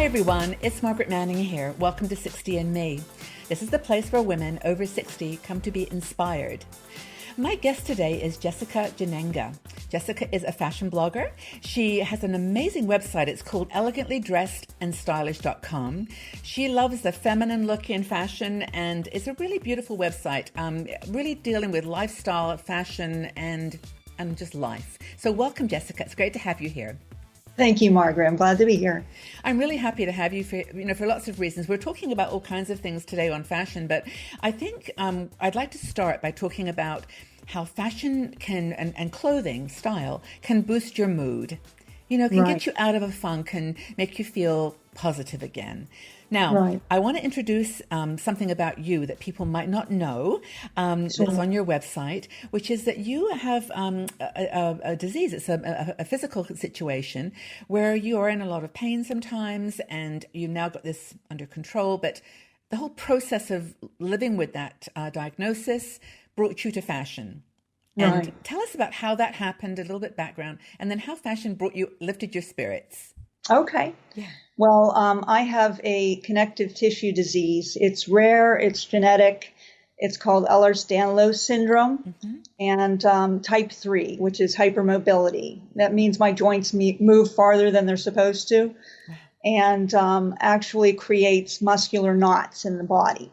everyone, it's Margaret Manning here. Welcome to 60 and Me. This is the place where women over 60 come to be inspired. My guest today is Jessica Jannenga. Jessica is a fashion blogger. She has an amazing website. It's called elegantly-dressedandstylish.com. She loves the feminine look in fashion, and it's a really beautiful website, really dealing with lifestyle, fashion, and just life. So welcome, Jessica. It's great to have you here. Thank you, Margaret. I'm glad to be here. I'm really happy to have you for lots of reasons. We're talking about all kinds of things today on fashion, but I think I'd like to start by talking about how fashion can and clothing style can boost your mood. Can get you out of a funk and make you feel positive again. Now, I want to introduce something about you that people might not know that's on your website, which is that you have a disease. It's a physical situation where you are in a lot of pain sometimes, and you've now got this under control. But the whole process of living with that diagnosis brought you to fashion. And tell us about how that happened, a little bit background, and then how fashion lifted your spirits. Okay. Yeah. Well, I have a connective tissue disease. It's rare. It's genetic. It's called Ehlers-Danlos syndrome, and type 3, which is hypermobility. That means my joints move farther than they're supposed to, and actually creates muscular knots in the body.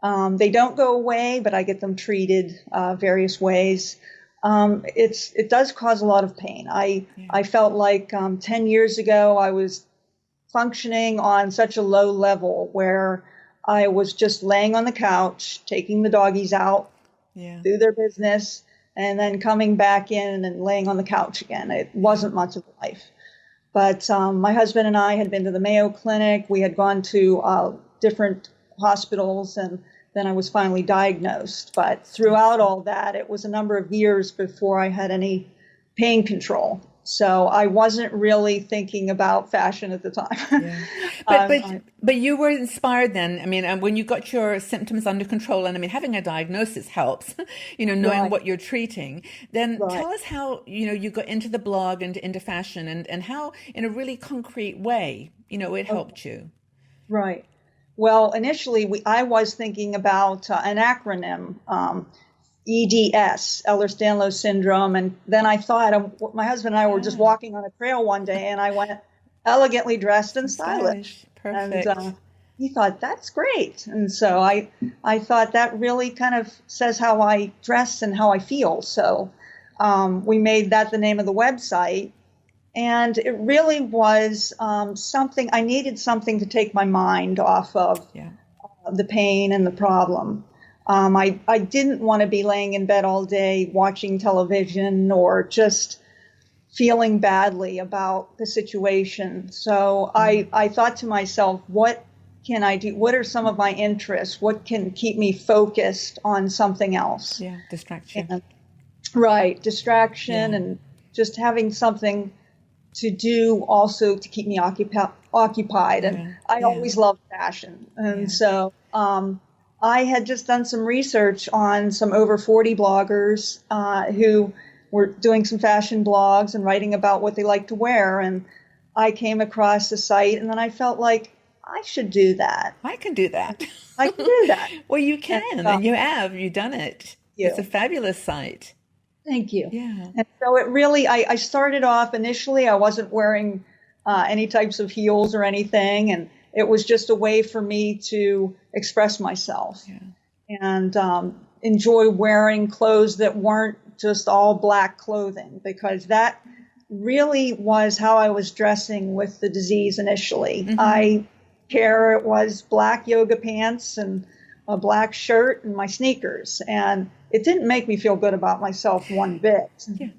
They don't go away, but I get them treated various ways. It does cause a lot of pain. I felt like 10 years ago I was functioning on such a low level where I was just laying on the couch, taking the doggies out, do their business, and then coming back in and laying on the couch again. It wasn't much of a life. But my husband and I had been to the Mayo Clinic. We had gone to different hospitals, and then I was finally diagnosed. But throughout all that, it was a number of years before I had any pain control. So I wasn't really thinking about fashion at the time. But you were inspired then. I mean, when you got your symptoms under control, and I mean, having a diagnosis helps, knowing what you're treating. Then tell us how, you got into the blog and into fashion, and how in a really concrete way, it helped you. Right. Well, initially, I was thinking about an acronym, EDS, Ehlers-Danlos syndrome. And then I thought, my husband and I were just walking on a trail one day, and I went, elegantly dressed and stylish. Perfect. And he thought, that's great. And so I thought that really kind of says how I dress and how I feel. So we made that the name of the website. And it really was something, I needed something to take my mind off of the pain and the problem. I didn't want to be laying in bed all day watching television or just feeling badly about the situation. So I thought to myself, what can I do? What are some of my interests? What can keep me focused on something else? Yeah, distraction. Distraction and just having something to do also to keep me occupied. And I always loved fashion. And so I had just done some research on some over 40 bloggers who were doing some fashion blogs and writing about what they like to wear. And I came across the site, and then I felt like I should do that. I can do that. I can do that. Well, you can, and you have. You've done it. It's a fabulous site. Thank you. Yeah. And so it really, I started off initially, I wasn't wearing any types of heels or anything. And it was just a way for me to express myself and enjoy wearing clothes that weren't just all black clothing, because that really was how I was dressing with the disease initially. It was black yoga pants and a black shirt and my sneakers. And it didn't make me feel good about myself one bit.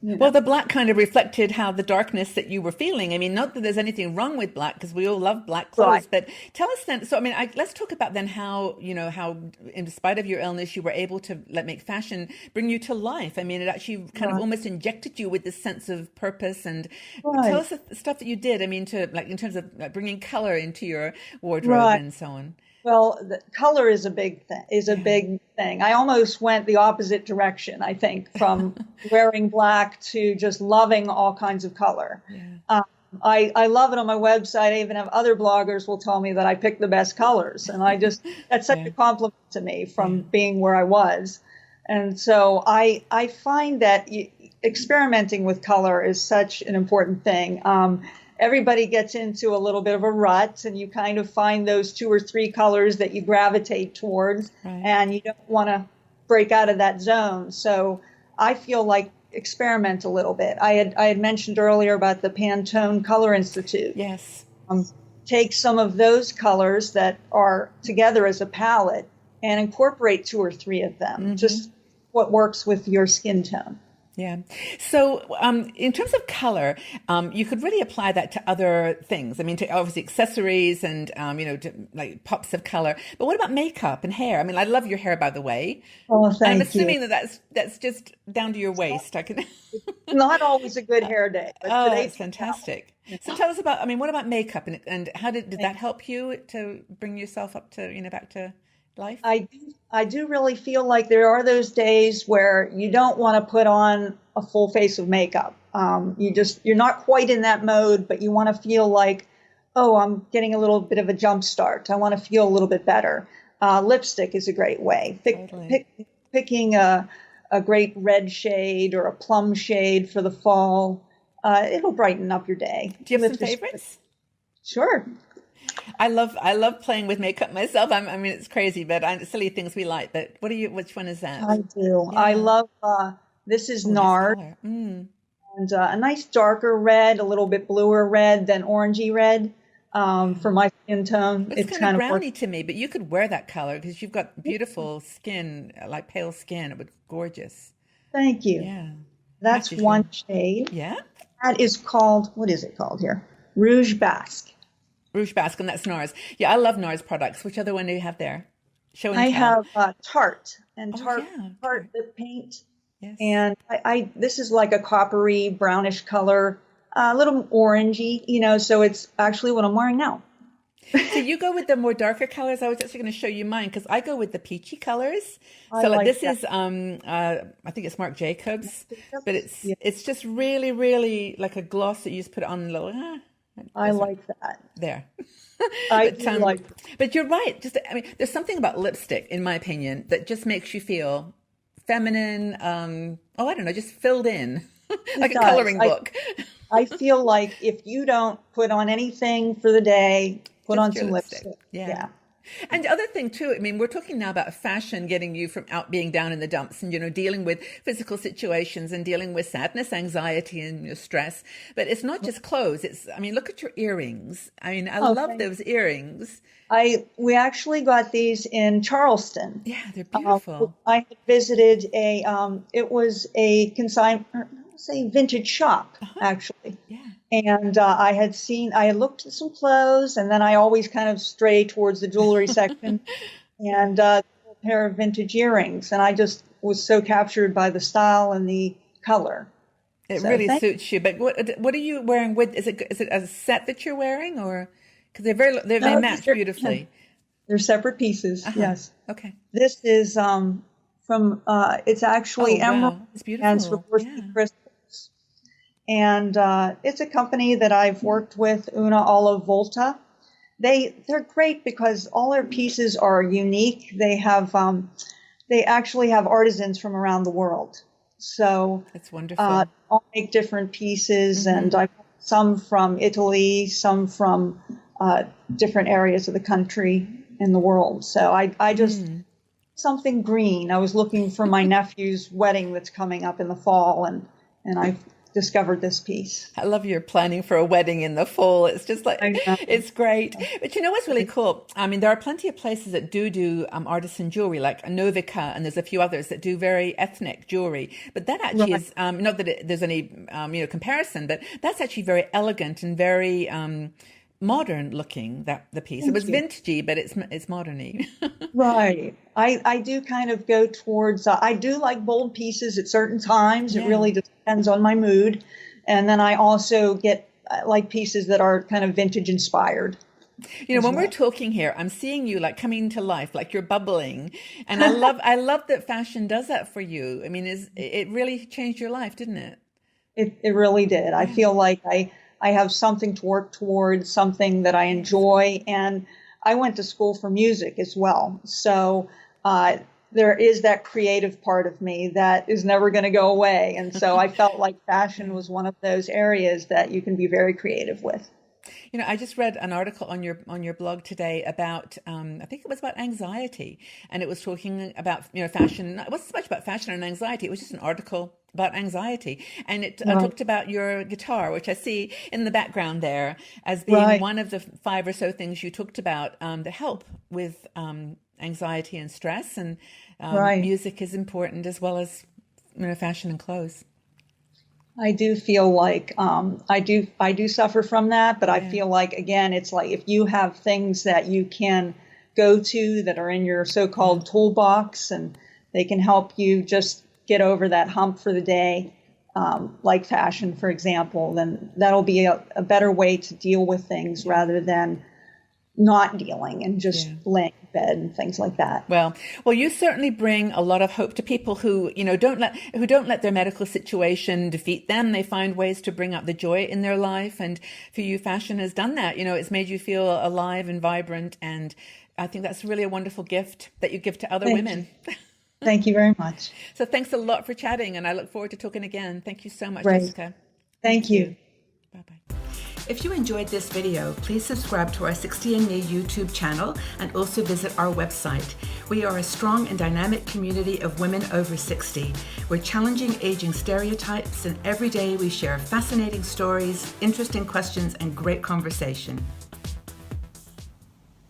Well, the black kind of reflected how the darkness that you were feeling. I mean, not that there's anything wrong with black, because we all love black clothes, but tell us then, so I mean, let's talk about then how, how in spite of your illness, you were able to make fashion bring you to life. I mean, it actually kind of almost injected you with this sense of purpose. And tell us the stuff that you did, I mean, in terms of bringing color into your wardrobe and so on. Well, the color is a big thing. I almost went the opposite direction, I think, from wearing black to just loving all kinds of color. I love it on my website. I even have other bloggers will tell me that I pick the best colors. And that's such Yeah. a compliment to me Yeah. from being where I was. And so I find that experimenting with color is such an important thing. Everybody gets into a little bit of a rut, and you kind of find those two or three colors that you gravitate towards, Right. and you don't want to break out of that zone. So I feel like experiment a little bit. I had mentioned earlier about the Pantone Color Institute. Yes. Um, Take some of those colors that are together as a palette and incorporate two or three of them. Just what works with your skin tone. Yeah. So, in terms of color, you could really apply that to other things. I mean, to obviously accessories and, to, like pops of color. But what about makeup and hair? I mean, I love your hair, by the way. Oh, And I'm thank you. assuming that that's just down to your waist. I can. Not always a good hair day, but Oh, today that's fantastic. So tell us about, I mean, what about makeup and how did that help you to bring yourself up to, back to life? I do really feel like there are those days where you don't want to put on a full face of makeup. You're not quite in that mode, but you want to feel like, oh, I'm getting a little bit of a jump start. I want to feel a little bit better. Lipstick is a great way. Totally. Picking a great red shade or a plum shade for the fall, it'll brighten up your day. Do you have some favorites? Sure. I love playing with makeup myself. I mean, it's crazy, but silly things we like. But which one is that? I do. Yeah. I love, this is Oh, nice NARD. color. And a nice darker red, a little bit bluer red than orangey red for my skin tone. It's It's kind of kind of browny to me, but you could wear that color because you've got beautiful skin, like pale skin. It would gorgeous. thank you. Yeah. That's Matches one you. shade. Yeah. That is called, what is it called here? Rouge Basque. Rouge Basque, and that's NARS. Yeah, I love NARS products. Which other one do you have there? Show and I tell. have Tarte and Oh, Tarte yeah. Tarte lip paint. Yes. And this is like a coppery brownish color, a little orangey, so it's actually what I'm wearing now. So you go with the more darker colors. I was actually going to show you mine because I go with the peachy colors. I So like like this that. is I think it's Marc Jacobs, but Yeah, it's just really really like a gloss that you just put on a little it I doesn't like that. there. I But do like but you're right. Just I mean, there's something about lipstick, in my opinion, that just makes you feel feminine. I don't know, just filled in, like it a does. coloring book. I feel like if you don't put on anything for the day, put on Just your some lipstick. lipstick. Yeah. Yeah. And the other thing too, I mean, we're talking now about fashion getting you from out being down in the dumps and, dealing with physical situations and dealing with sadness, anxiety and stress. But it's not just clothes. I mean, look at your earrings. I mean, I love Okay. those earrings. We actually got these in Charleston. Yeah, they're beautiful. I had visited it was a vintage shop, actually. Yeah. And I had looked at some clothes, and then I always kind of stray towards the jewelry section and a pair of vintage earrings. And I just was so captured by the style and the color. It So really thank suits you. But what are you wearing with? Is it a set that you're wearing, or because they no, match beautifully? they're separate pieces. Yes. Okay. This is from it's Oh actually emerald wow, it's and beautiful. Swarovski Yeah. crystals. And it's a company that I've worked with, Una Olive Volta. They're great because all their pieces are unique. They actually have artisans from around the world. So That's wonderful. I'll make different pieces, and I some from Italy, some from different areas of the country and the world. So I just something green. I was looking for my nephew's wedding that's coming up in the fall, and I discovered this piece. I love your planning for a wedding in the fall. It's just like, I know. it's great. But you know what's really cool? I mean, there are plenty of places that do artisan jewelry, like Novica, and there's a few others that do very ethnic jewelry. But that actually Right. is, not that there's any, comparison, but that's actually very elegant and very modern looking, the piece. It was Thank you. vintagey, but it's modern-y. Right. I do kind of go towards, I do like bold pieces at certain times. It Yeah. really depends on my mood. And then I also like pieces that are kind of vintage inspired as When we're well. talking here, I'm seeing you like coming to life, like you're bubbling. And I love that fashion does that for you. I mean, it really changed your life, didn't it? It really did. I Yeah. feel like I have something to work towards, something that I enjoy. And I went to school for music as well. So there is that creative part of me that is never going to go away. And so I felt like fashion was one of those areas that you can be very creative with. You know, I just read an article on your blog today about I think it was about anxiety, and it was talking about, you know, fashion. It wasn't so much about fashion and anxiety. It was just an article about anxiety, and it talked about your guitar, which I see in the background there as being one of the 5 or so things you talked about that help with anxiety and stress, and music is important as well as, you know, fashion and clothes. I do feel like I do suffer from that, but I feel like, again, it's like if you have things that you can go to that are in your so-called toolbox and they can help you just get over that hump for the day, like fashion, for example, then that'll be a better way to deal with things rather than not dealing and just laying in bed and things like that. Well, you certainly bring a lot of hope to people who, you know, don't let their medical situation defeat them. They find ways to bring out the joy in their life, and for you, fashion has done that. You know, it's made you feel alive and vibrant, and I think that's really a wonderful gift that you give to other women. Thank you very much. So thanks a lot for chatting, and I look forward to talking again. Thank you so much, Right. Jessica. Thank you. Bye-bye. If you enjoyed this video, please subscribe to our 60andMe YouTube channel and also visit our website. We are a strong and dynamic community of women over 60. We're challenging aging stereotypes, and every day we share fascinating stories, interesting questions, and great conversation.